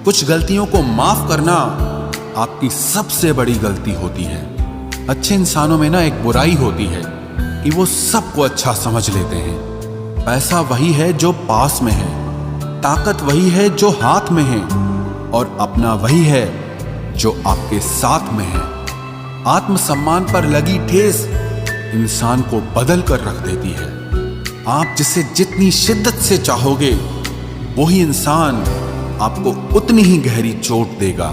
कुछ गलतियों को माफ करना आपकी सबसे बड़ी गलती होती है। अच्छे इंसानों में ना एक बुराई होती है कि वो सबको अच्छा समझ लेते हैं। पैसा वही है जो पास में है, ताकत वही है जो हाथ में है, और अपना वही है जो आपके साथ में है। आत्मसम्मान पर लगी ठेस इंसान को बदल कर रख देती है। आप जिसे जितनी शिद्दत से चाहोगे वही इंसान आपको उतनी ही गहरी चोट देगा।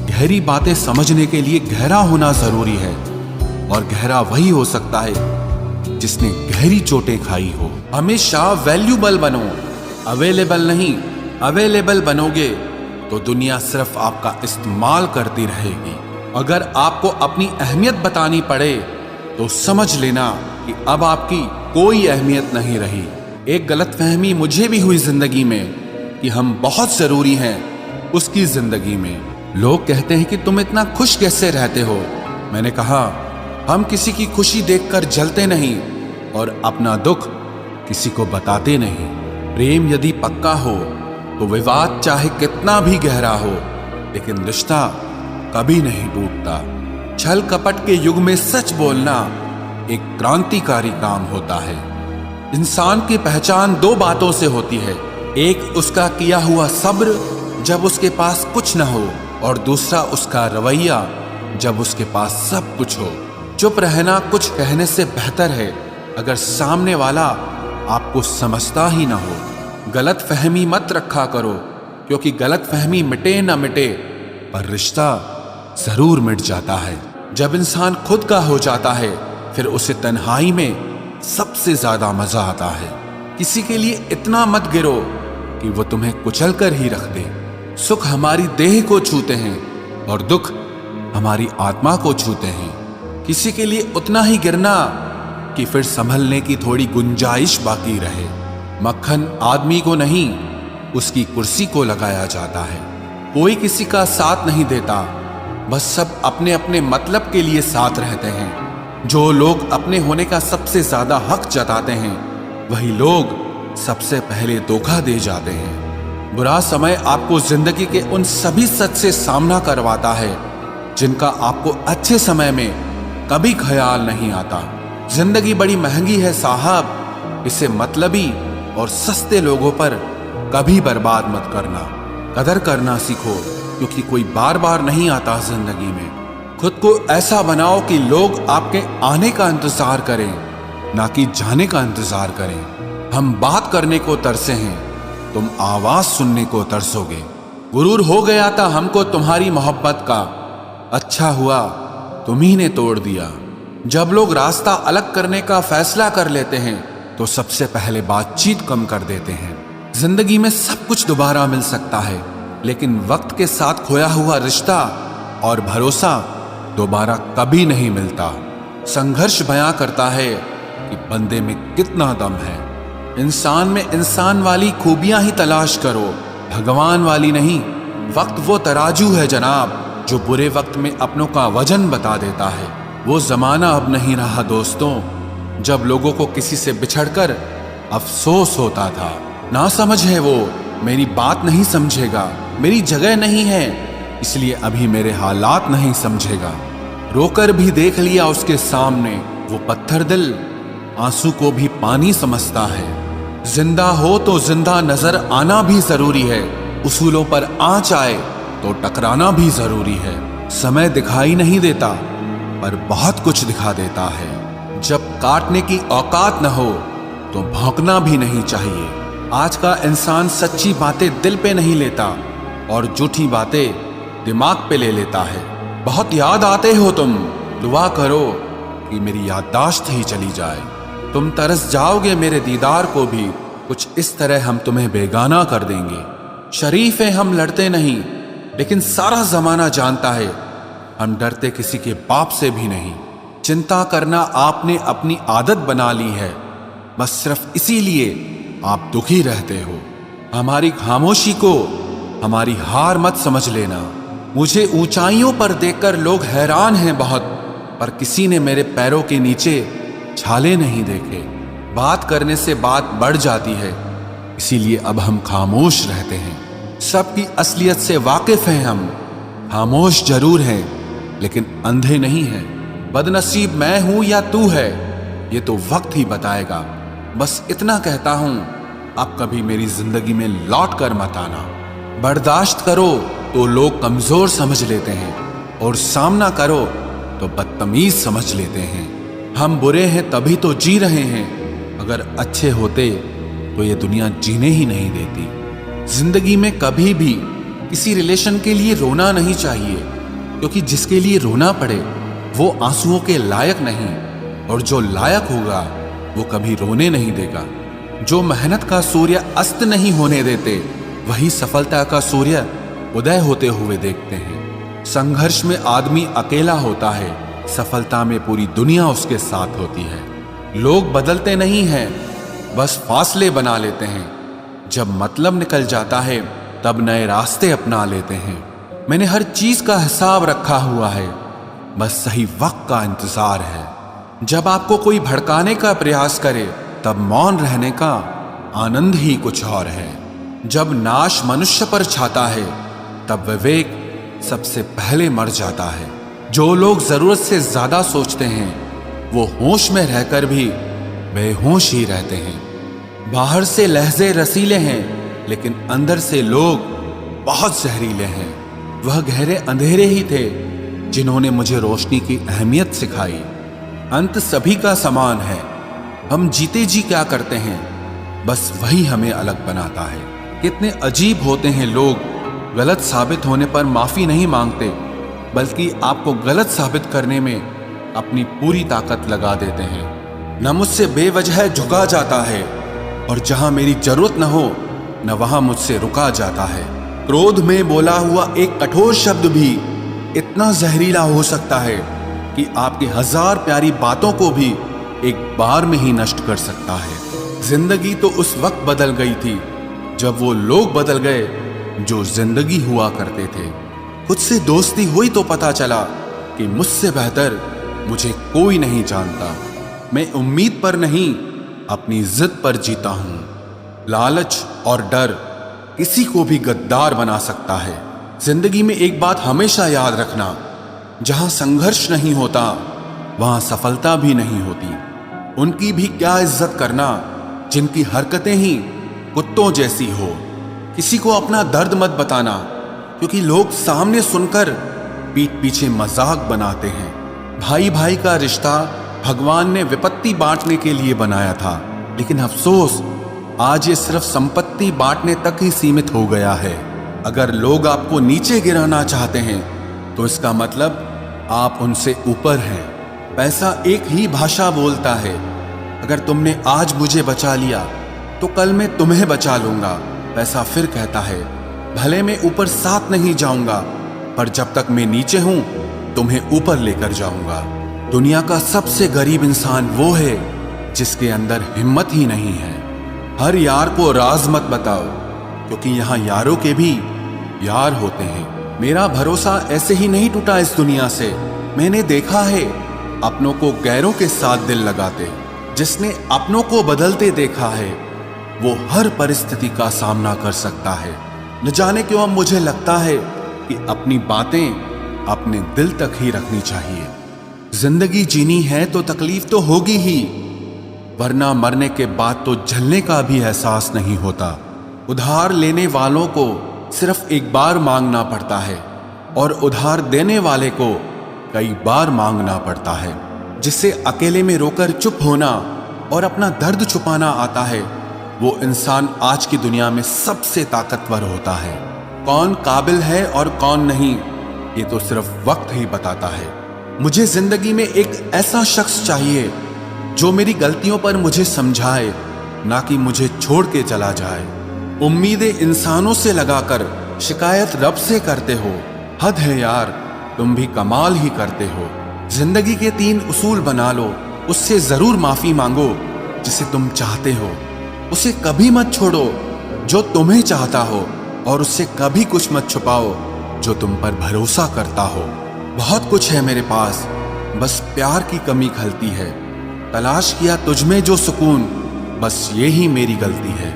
गहरी बातें समझने के लिए गहरा होना जरूरी है, और गहरा वही हो सकता है जिसने गहरी चोटें खाई हो। हमेशा वैल्यूबल बनो, अवेलेबल नहीं। अवेलेबल बनोगे तो दुनिया सिर्फ आपका इस्तेमाल करती रहेगी। अगर आपको अपनी अहमियत बतानी पड़े तो समझ लेना कि अब आपकी कोई अहमियत नहीं रही। एक गलतफहमी मुझे भी हुई जिंदगी में कि हम बहुत जरूरी हैं उसकी जिंदगी में। लोग कहते हैं कि तुम इतना खुश कैसे रहते हो। मैंने कहा, हम किसी की खुशी देखकर जलते नहीं और अपना दुख किसी को बताते नहीं। प्रेम यदि पक्का हो तो विवाद चाहे कितना भी गहरा हो, लेकिन रिश्ता कभी नहीं टूटता। छल कपट के युग में सच बोलना एक क्रांतिकारी काम होता है। इंसान की पहचान दो बातों से होती है। एक उसका किया हुआ सब्र जब उसके पास कुछ न हो, और दूसरा उसका रवैया जब उसके पास सब कुछ हो। चुप रहना कुछ कहने से बेहतर है अगर सामने वाला आपको समझता ही ना हो। गलत फहमी मत रखा करो, क्योंकि गलत फहमी मिटे ना मिटे पर रिश्ता जरूर मिट जाता है। जब इंसान खुद का हो जाता है फिर उसे तन्हाई में सबसे ज्यादा मजा आता है। किसी के लिए इतना मत गिरो कि वो तुम्हें कुचल कर ही रख दे। सुख हमारी देह को छूते हैं और दुख हमारी आत्मा को छूते हैं। किसी के लिए उतना ही गिरना कि फिर संभलने की थोड़ी गुंजाइश बाकी रहे। मक्खन आदमी को नहीं, उसकी कुर्सी को लगाया जाता है। कोई किसी का साथ नहीं देता, बस सब अपने अपने मतलब के लिए साथ रहते हैं। जो लोग अपने होने का सबसे ज्यादा हक जताते हैं वही लोग सबसे पहले धोखा दे जाते हैं। बुरा समय आपको जिंदगी के उन सभी सच से सामना करवाता है जिनका आपको अच्छे समय में कभी ख्याल नहीं आता। जिंदगी बड़ी महंगी है साहब, इसे मतलबी और सस्ते लोगों पर कभी बर्बाद मत करना। कदर करना सीखो, क्योंकि कोई बार बार नहीं आता जिंदगी में। खुद को ऐसा बनाओ कि लोग आपके आने का इंतजार करें, ना कि जाने का इंतजार करें। हम बात करने को तरसे हैं, तुम आवाज सुनने को तरसोगे। गुरूर हो गया था हमको तुम्हारी मोहब्बत का, अच्छा हुआ तुम्ही ने तोड़ दिया। जब लोग रास्ता अलग करने का फैसला कर लेते हैं तो सबसे पहले बातचीत कम कर देते हैं। जिंदगी में सब कुछ दोबारा मिल सकता है, लेकिन वक्त के साथ खोया हुआ रिश्ता और भरोसा दोबारा कभी नहीं मिलता। संघर्ष बयां करता है कि बंदे में कितना दम है। इंसान में इंसान वाली खूबियां ही तलाश करो, भगवान वाली नहीं। वक्त वो तराजू है जनाब जो बुरे वक्त में अपनों का वजन बता देता है। वो जमाना अब नहीं रहा दोस्तों, जब लोगों को किसी से बिछड़कर अफसोस होता था। ना समझ है वो, मेरी बात नहीं समझेगा, मेरी जगह नहीं है इसलिए अभी मेरे हालात नहीं समझेगा। रोकर भी देख लिया उसके सामने, वो पत्थर दिल आंसू को भी पानी समझता है। जिंदा हो तो जिंदा नजर आना भी जरूरी है, उसूलों पर आंच आए तो टकराना भी जरूरी है। समय दिखाई नहीं देता पर बहुत कुछ दिखा देता है। जब काटने की औकात न हो तो भौंकना भी नहीं चाहिए। आज का इंसान सच्ची बातें दिल पे नहीं लेता और झूठी बातें दिमाग पे ले लेता है। बहुत याद आते हो तुम, दुआ करो कि मेरी याददाश्त ही चली जाए। तुम तरस जाओगे मेरे दीदार को भी, कुछ इस तरह हम तुम्हें बेगाना कर देंगे। शरीफ है हम लड़ते नहीं, लेकिन सारा जमाना जानता है हम डरते किसी के बाप से भी नहीं। चिंता करना आपने अपनी आदत बना ली है, बस सिर्फ इसीलिए आप दुखी रहते हो। हमारी खामोशी को हमारी हार मत समझ लेना। मुझे ऊंचाइयों पर देखकर लोग हैरान हैं बहुत, पर किसी ने मेरे पैरों के नीचे छाले नहीं देखे। बात करने से बात बढ़ जाती है, इसीलिए अब हम खामोश रहते हैं। सबकी असलियत से वाकिफ हैं हम। खामोश जरूर हैं लेकिन अंधे नहीं हैं। बदनसीब मैं हूं या तू है, ये तो वक्त ही बताएगा। बस इतना कहता हूं, अब कभी मेरी जिंदगी में लौट कर मत आना। बर्दाश्त करो तो लोग कमजोर समझ लेते हैं, और सामना करो तो बदतमीज समझ लेते हैं। हम बुरे हैं तभी तो जी रहे हैं, अगर अच्छे होते तो ये दुनिया जीने ही नहीं देती। जिंदगी में कभी भी किसी रिलेशन के लिए रोना नहीं चाहिए, क्योंकि जिसके लिए रोना पड़े वो आंसुओं के लायक नहीं, और जो लायक होगा वो कभी रोने नहीं देगा। जो मेहनत का सूर्य अस्त नहीं होने देते, वही सफलता का सूर्य उदय होते हुए देखते हैं। संघर्ष में आदमी अकेला होता है, सफलता में पूरी दुनिया उसके साथ होती है। लोग बदलते नहीं हैं, बस फासले बना लेते हैं। जब मतलब निकल जाता है तब नए रास्ते अपना लेते हैं। मैंने हर चीज का हिसाब रखा हुआ है, बस सही वक्त का इंतजार है। जब आपको कोई भड़काने का प्रयास करे तब मौन रहने का आनंद ही कुछ और है। जब नाश मनुष्य पर छाता है तब विवेक सबसे पहले मर जाता है। जो लोग जरूरत से ज्यादा सोचते हैं वो होश में रहकर भी बेहोश ही रहते हैं। बाहर से लहजे रसीले हैं लेकिन अंदर से लोग बहुत जहरीले हैं। वह गहरे अंधेरे ही थे जिन्होंने मुझे रोशनी की अहमियत सिखाई। अंत सभी का समान है, हम जीते जी क्या करते हैं बस वही हमें अलग बनाता है। कितने अजीब होते हैं लोग, गलत साबित होने पर माफी नहीं मांगते, बल्कि आपको गलत साबित करने में अपनी पूरी ताकत लगा देते हैं। न मुझसे बेवजह झुका जाता है, और जहां मेरी जरूरत न हो न वहां मुझसे रुका जाता है। क्रोध में बोला हुआ एक कठोर शब्द भी इतना जहरीला हो सकता है कि आपकी 1000 प्यारी बातों को भी एक बार में ही नष्ट कर सकता है। जिंदगी तो उस वक्त बदल गई थी जब वो लोग बदल गए जो जिंदगी हुआ करते थे। खुद से दोस्ती हुई तो पता चला कि मुझसे बेहतर मुझे कोई नहीं जानता। मैं उम्मीद पर नहीं, अपनी जिद पर जीता हूं। लालच और डर किसी को भी गद्दार बना सकता है। जिंदगी में एक बात हमेशा याद रखना, जहां संघर्ष नहीं होता वहां सफलता भी नहीं होती। उनकी भी क्या इज्जत करना जिनकी हरकतें ही कुत्तों जैसी हो। किसी को अपना दर्द मत बताना, क्योंकि लोग सामने सुनकर पीठ पीछे मजाक बनाते हैं। भाई भाई का रिश्ता भगवान ने विपत्ति बांटने के लिए बनाया था, लेकिन अफसोस आज ये सिर्फ संपत्ति बांटने तक ही सीमित हो गया है। अगर लोग आपको नीचे गिराना चाहते हैं तो इसका मतलब आप उनसे ऊपर हैं। पैसा एक ही भाषा बोलता है। अगर तुमने आज मुझे बचा लिया तो कल मैं तुम्हें बचा लूंगा। पैसा फिर कहता है, भले मैं ऊपर साथ नहीं जाऊंगा, पर जब तक मैं नीचे हूं तुम्हें ऊपर लेकर जाऊंगा। दुनिया का सबसे गरीब इंसान वो है जिसके अंदर हिम्मत ही नहीं है। हर यार को राज मत बताओ, क्योंकि यहाँ यारों के भी यार होते हैं। मेरा भरोसा ऐसे ही नहीं टूटा इस दुनिया से। मैंने देखा है अपनों को गैरों के साथ दिल लगाते। जिसने अपनों को बदलते देखा है वो हर परिस्थिति का सामना कर सकता है। न जाने क्यों अब मुझे लगता है कि अपनी बातें अपने दिल तक ही रखनी चाहिए। जिंदगी जीनी है तो तकलीफ तो होगी ही, वरना मरने के बाद तो जलने का भी एहसास नहीं होता। उधार लेने वालों को सिर्फ एक बार मांगना पड़ता है, और उधार देने वाले को कई बार मांगना पड़ता है। जिससे अकेले में रोकर चुप होना और अपना दर्द छुपाना आता है, वो इंसान आज की दुनिया में सबसे ताकतवर होता है। कौन काबिल है और कौन नहीं, ये तो सिर्फ वक्त ही बताता है। मुझे जिंदगी में एक ऐसा शख्स चाहिए जो मेरी गलतियों पर मुझे समझाए, ना कि मुझे छोड़ के चला जाए। उम्मीदें इंसानों से लगाकर शिकायत रब से करते हो। हद है यार, तुम भी कमाल ही करते हो। जिंदगी के 3 उसूल बना लो, उससे जरूर माफी मांगो जिसे तुम चाहते हो। उसे कभी मत छोड़ो जो तुम्हें चाहता हो, और उससे कभी कुछ मत छुपाओ जो तुम पर भरोसा करता हो। बहुत कुछ है मेरे पास, बस प्यार की कमी खलती है। तलाश किया तुझमें जो सुकून, बस ये ही मेरी गलती है।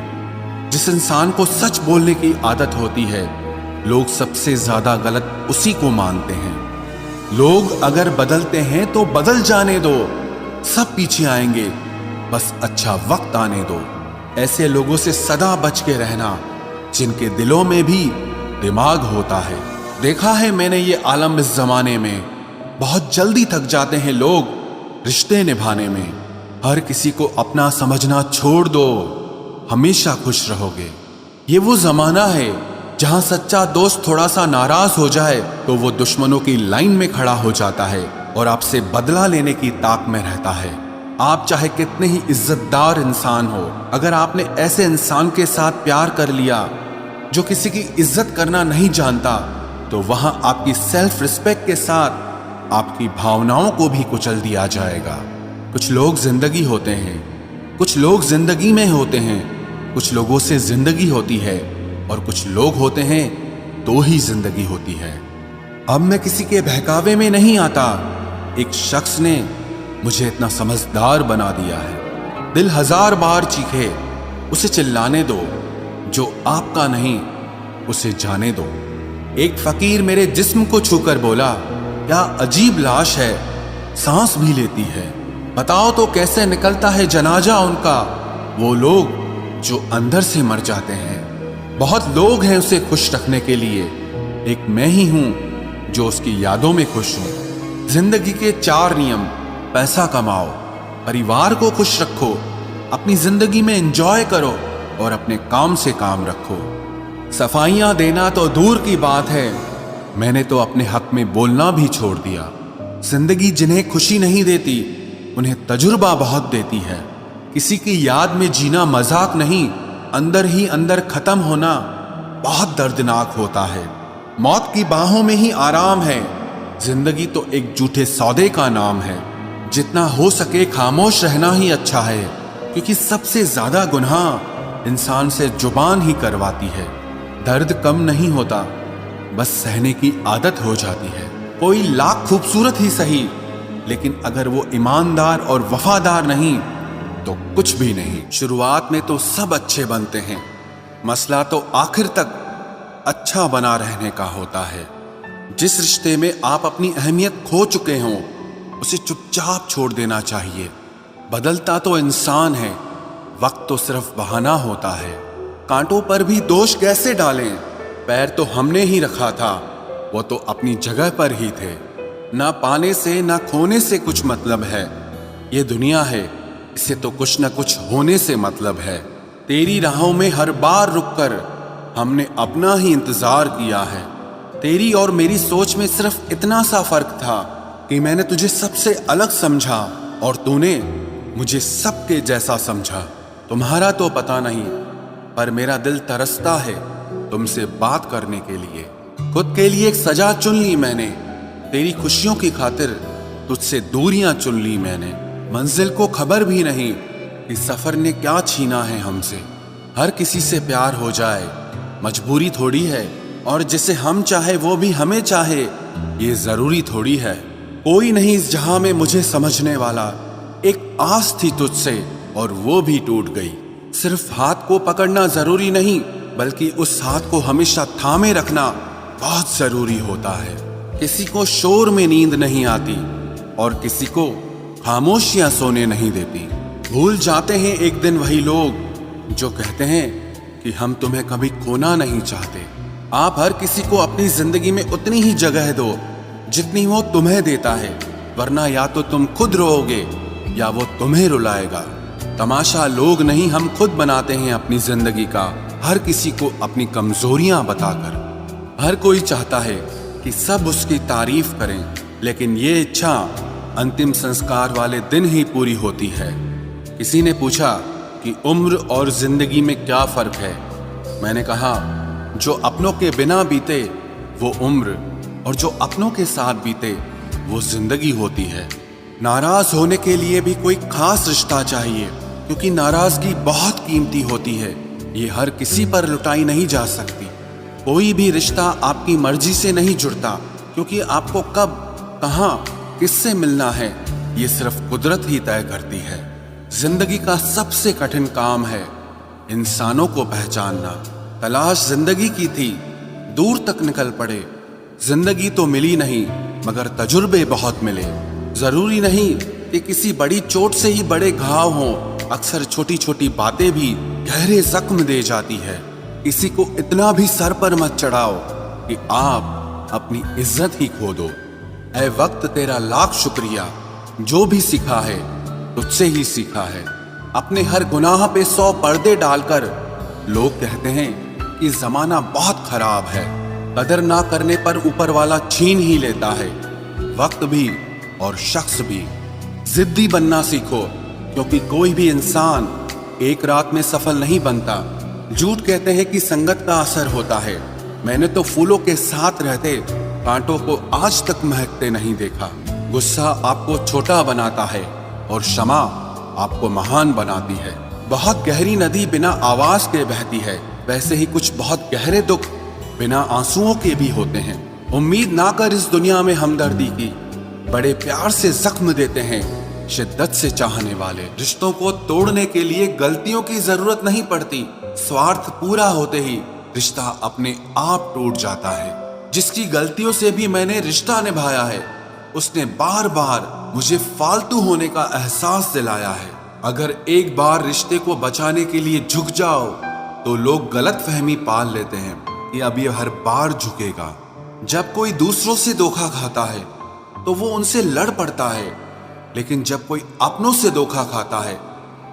जिस इंसान को सच बोलने की आदत होती है, लोग सबसे ज्यादा गलत उसी को मानते हैं। लोग अगर बदलते हैं तो बदल जाने दो, सब पीछे आएंगे, बस अच्छा वक्त आने दो। ऐसे लोगों से सदा बच के रहना जिनके दिलों में भी दिमाग होता है। देखा है मैंने ये आलम इस जमाने में, बहुत जल्दी थक जाते हैं लोग रिश्ते निभाने में। हर किसी को अपना समझना छोड़ दो, हमेशा खुश रहोगे। ये वो जमाना है जहां सच्चा दोस्त थोड़ा सा नाराज हो जाए तो वो दुश्मनों की लाइन में खड़ा हो जाता है और आपसे बदला लेने की ताक में रहता है। आप चाहे कितने ही इज्जतदार इंसान हो, अगर आपने ऐसे इंसान के साथ प्यार कर लिया जो किसी की इज्जत करना नहीं जानता, तो वहां आपकी सेल्फ रिस्पेक्ट के साथ आपकी भावनाओं को भी कुचल दिया जाएगा। कुछ लोग जिंदगी होते हैं, कुछ लोग जिंदगी में होते हैं, कुछ लोगों से जिंदगी होती है और कुछ लोग होते हैं तो ही जिंदगी होती है। अब मैं किसी के बहकावे में नहीं आता। एक शख्स ने मुझे इतना समझदार बना दिया है। दिल 1000 बार चीखे, उसे चिल्लाने दो, जो आपका नहीं उसे जाने दो। एक फकीर मेरे जिस्म को छूकर बोला, क्या अजीब लाश है, सांस भी लेती है। बताओ तो कैसे निकलता है जनाजा उनका, वो लोग जो अंदर से मर जाते हैं। बहुत लोग हैं उसे खुश रखने के लिए, एक मैं ही हूं जो उसकी यादों में खुश हूं। जिंदगी के 4 नियम: पैसा कमाओ, परिवार को खुश रखो, अपनी जिंदगी में एंजॉय करो और अपने काम से काम रखो। सफाइयां देना तो दूर की बात है, मैंने तो अपने हक में बोलना भी छोड़ दिया। जिंदगी जिन्हें खुशी नहीं देती उन्हें तजुर्बा बहुत देती है। किसी की याद में जीना मजाक नहीं, अंदर ही अंदर खत्म होना बहुत दर्दनाक होता है। मौत की बाहों में ही आराम है। जिंदगी तो एक झूठे सौदे का नाम है। जितना हो सके खामोश रहना ही अच्छा है, क्योंकि सबसे ज्यादा गुनाह इंसान से जुबान ही करवाती है। दर्द कम नहीं होता, बस सहने की आदत हो जाती है। कोई लाख खूबसूरत ही सही, लेकिन अगर वो ईमानदार और वफादार नहीं तो कुछ भी नहीं। शुरुआत में तो सब अच्छे बनते हैं, मसला तो आखिर तक अच्छा बना रहने का होता है। जिस रिश्ते में आप अपनी अहमियत खो चुके हों, उसे चुपचाप छोड़ देना चाहिए। बदलता तो इंसान है, वक्त तो सिर्फ बहाना होता है। कांटों पर भी दोष कैसे डालें, पैर तो हमने ही रखा था, वो तो अपनी जगह पर ही थे। ना पाने से ना खोने से कुछ मतलब है, ये दुनिया है, इसे तो कुछ न कुछ होने से मतलब है। तेरी राहों में हर बार रुककर हमने अपना ही इंतजार किया है। तेरी और मेरी सोच में सिर्फ इतना सा फर्क था कि मैंने तुझे सबसे अलग समझा और तूने मुझे सबके जैसा समझा। तुम्हारा तो पता नहीं, पर मेरा दिल तरसता है तुमसे बात करने के लिए। खुद के लिए एक सजा चुन ली मैंने, तेरी खुशियों की खातिर तुझसे दूरियां चुन ली मैंने। मंजिल को खबर भी नहीं कि सफर ने क्या छीना है हमसे। हर किसी से प्यार हो जाए मजबूरी थोड़ी है, और जिसे हम चाहे वो भी हमें चाहे ये जरूरी थोड़ी है। कोई नहीं इस जहां में मुझे समझने वाला, एक आस थी तुझसे और वो भी टूट गई। सिर्फ हाथ को पकड़ना जरूरी नहीं, बल्कि उस हाथ को हमेशा थामे रखना बहुत जरूरी होता है। किसी को शोर में नींद नहीं आती और किसी को खामोशियां सोने नहीं देती। भूल जाते हैं एक दिन वही लोग जो कहते हैं कि हम तुम्हें कभी खोना नहीं चाहते। आप हर किसी को अपनी जिंदगी में उतनी ही जगह दो जितनी वो तुम्हें देता है, वरना या तो तुम खुद रोओगे या वो तुम्हें रुलाएगा। तमाशा लोग नहीं, हम खुद बनाते हैं अपनी जिंदगी का, हर किसी को अपनी कमजोरियां बताकर। हर कोई चाहता है कि सब उसकी तारीफ करें, लेकिन ये इच्छा अंतिम संस्कार वाले दिन ही पूरी होती है। किसी ने पूछा कि उम्र और जिंदगी में क्या फर्क है। मैंने कहा, जो अपनों के बिना बीते वो उम्र, और जो अपनों के साथ बीते वो जिंदगी होती है। नाराज होने के लिए भी कोई खास रिश्ता चाहिए, क्योंकि नाराजगी बहुत कीमती होती है। ये हर किसी पर लुटाई नहीं जा सकती। कोई भी रिश्ता आपकी मर्जी से नहीं जुड़ता, क्योंकि आपको कब, कहां, किससे मिलना है ये सिर्फ कुदरत ही तय करती है। जिंदगी का सबसे कठिन काम है इंसानों को पहचानना। तलाश जिंदगी की थी, दूर तक निकल पड़े। जिंदगी तो मिली नहीं मगर तजुर्बे बहुत मिले। जरूरी नहीं कि किसी बड़ी चोट से ही बड़े घाव हों, अक्सर छोटी छोटी बातें भी गहरे जख्म दे जाती है। किसी को इतना भी सर पर मत चढ़ाओ कि आप अपनी इज्जत ही खो दो। ऐ वक्त तेरा लाख शुक्रिया, जो भी सीखा है तुझसे ही सीखा है। अपने हर गुनाह पे 100 पर्दे डालकर लोग कहते हैं कि जमाना बहुत खराब है। कदर ना करने पर ऊपर वाला छीन ही लेता है, वक्त भी और शख्स भी। जिद्दी बनना सीखो, क्योंकि कोई भी इंसान एक रात में सफल नहीं बनता। झूठ कहते हैं कि संगत का असर होता है। मैंने तो फूलों के साथ रहते कांटों को आज तक महकते नहीं देखा। गुस्सा आपको छोटा बनाता है और क्षमा आपको महान बनाती है। बहुत गहरी नदी बिना आवाज के बहती है, वैसे ही कुछ बहुत गहरे दुख बिना आंसुओं के भी होते हैं। उम्मीद ना कर इस दुनिया में हमदर्दी की, बड़े प्यार से जख्म देते हैं शिद्दत से चाहने वाले। रिश्तों को तोड़ने के लिए गलतियों की जरूरत नहीं पड़ती, स्वार्थ पूरा होते ही रिश्ता अपने आप टूट जाता है। जिसकी गलतियों से भी मैंने रिश्ता निभाया है, उसने बार बार मुझे फालतू होने का एहसास दिलाया है। अगर एक बार रिश्ते को बचाने के लिए झुक जाओ तो लोग गलत फहमी पाल लेते हैं कि अब ये हर बार झुकेगा। जब कोई दूसरों से धोखा खाता है तो वो उनसे लड़ पड़ता है, लेकिन जब कोई अपनों से धोखा खाता है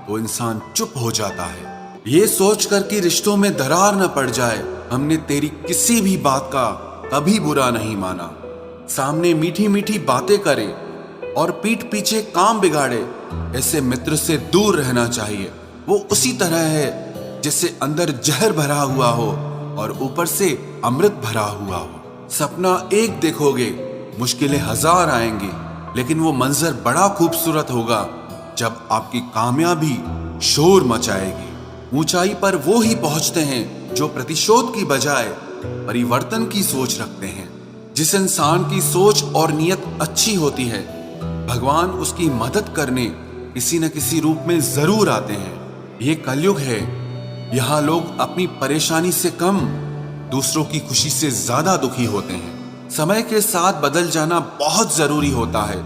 तो इंसान चुप हो जाता है। ये सोचकर कि रिश्तों में दरार न पड़ जाए, हमने तेरी किसी भी बात का कभी बुरा नहीं माना। सामने मीठी मीठी बातें करे और पीठ पीछे काम बिगाड़े, ऐसे मित्र से दूर रहना चाहिए। वो उसी तरह है जिससे अंदर जहर भरा हुआ हो और ऊपर से अमृत भरा हुआ हो। सपना एक देखोगे, मुश्किलें 1000 आएंगी, लेकिन वो मंजर बड़ा खूबसूरत होगा जब आपकी कामयाबी शोर मचाएगी। ऊंचाई पर वो ही पहुंचते हैं जो प्रतिशोध की बजाय परिवर्तन की सोच रखते हैं। जिस इंसान की सोच और नियत अच्छी होती है, भगवान उसकी मदद करने किसी न किसी रूप में जरूर आते हैं। ये कलयुग है, यहाँ लोग अपनी परेशानी से कम दूसरों की खुशी से ज्यादा दुखी होते हैं। समय के साथ बदल जाना बहुत जरूरी होता है,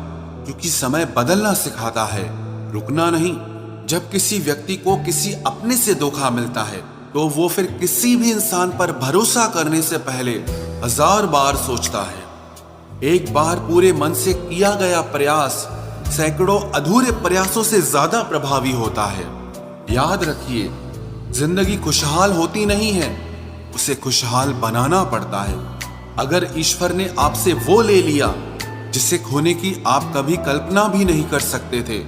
क्योंकि समय बदलना सिखाता है, रुकना नहीं। जब किसी व्यक्ति को किसी अपने से धोखा मिलता है तो वो फिर किसी भी इंसान पर भरोसा करने से पहले 1000 बार सोचता है। एक बार पूरे मन से किया गया प्रयास सैकड़ों अधूरे प्रयासों से ज्यादा प्रभावी होता है। याद रखिए, जिंदगी खुशहाल होती नहीं है, उसे खुशहाल बनाना पड़ता है। अगर ईश्वर ने आपसे वो ले लिया जिसे खोने की आप कभी कल्पना भी नहीं कर सकते थे,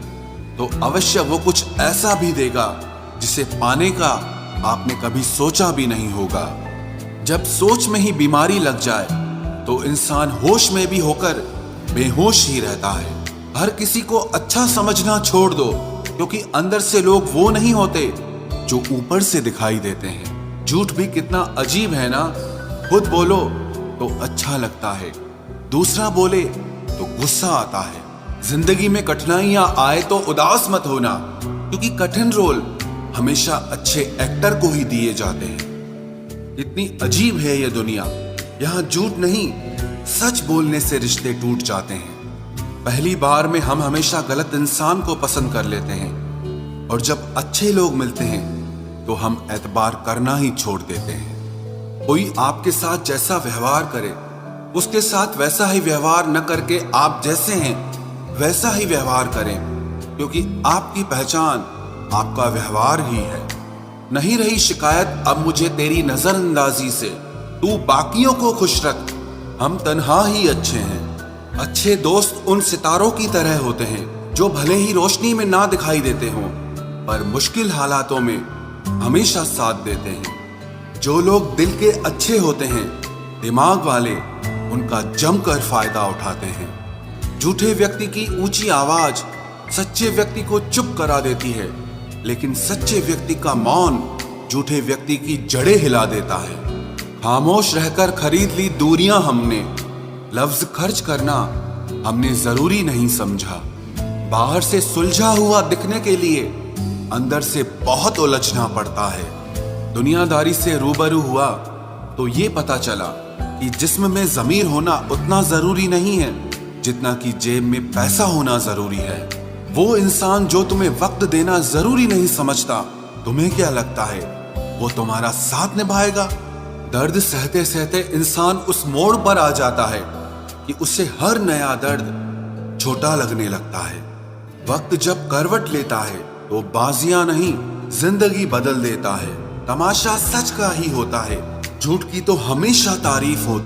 तो अवश्य वो कुछ ऐसा भी देगा जिसे पाने का आपने कभी सोचा भी नहीं होगा। जब सोच में ही बीमारी लग जाए तो इंसान होश में भी होकर बेहोश ही रहता है। हर किसी को अच्छा समझना छोड़ दो, क्योंकि अंदर से लोग वो नहीं होते जो ऊपर से दिखाई देते हैं। झूठ भी कितना अजीब है ना। खुद बोलो तो अच्छा लगता है, दूसरा बोले तो गुस्सा आता है। जिंदगी में कठिनाइयां आए तो उदास मत होना, क्योंकि कठिन रोल हमेशा अच्छे एक्टर को ही दिए जाते हैं। इतनी अजीब है ये दुनिया, यहाँ झूठ नहीं सच बोलने से रिश्ते टूट जाते हैं। पहली बार में हम हमेशा गलत इंसान को पसंद कर लेते हैं, और जब अच्छे लोग मिलते हैं तो हम एतबार करना ही छोड़ देते हैं। कोई आपके साथ जैसा व्यवहार करे, उसके साथ वैसा ही व्यवहार न करके आप जैसे हैं वैसा ही व्यवहार करें, क्योंकि आपकी पहचान आपका व्यवहार ही है। नहीं रही शिकायत अब मुझे तेरी नजरअंदाजी से, तू बाकियों को खुश रख, हम तन्हा ही अच्छे हैं। अच्छे दोस्त उन सितारों की तरह होते हैं जो भले ही रोशनी में ना दिखाई देते हों, पर मुश्किल हालातों में हमेशा साथ देते हैं। जो लोग दिल के अच्छे होते हैं, दिमाग वाले उनका जमकर फायदा उठाते हैं। झूठे व्यक्ति की ऊंची आवाज सच्चे व्यक्ति को चुप करा देती है, लेकिन सच्चे व्यक्ति का मौन झूठे व्यक्ति की जड़ें हिला देता है। खामोश रहकर खरीद ली दूरियां हमने, लफ्ज खर्च करना हमने जरूरी नहीं समझा। बाहर से सुलझा हुआ दिखने के लिए अंदर से बहुत उलझना पड़ता है। दुनियादारी से रूबरू हुआ तो ये पता चला कि जिस्म में ज़मीर होना उतना जरूरी नहीं है जितना कि जेब में पैसा होना जरूरी है। वो इंसान जो तुम्हें वक्त देना जरूरी नहीं समझता, तुम्हें क्या लगता है वो तुम्हारा साथ निभाएगा? दर्द सहते सहते इंसान उस मोड़ पर आ जाता है कि उसे हर नया दर्द छोटा लगने लगता है। वक्त जब करवट लेता है तो बाजियां नहीं जिंदगी बदल देता है। तमाशा सच का ही होता है, झूठ की तो हमेशा तारीफ होती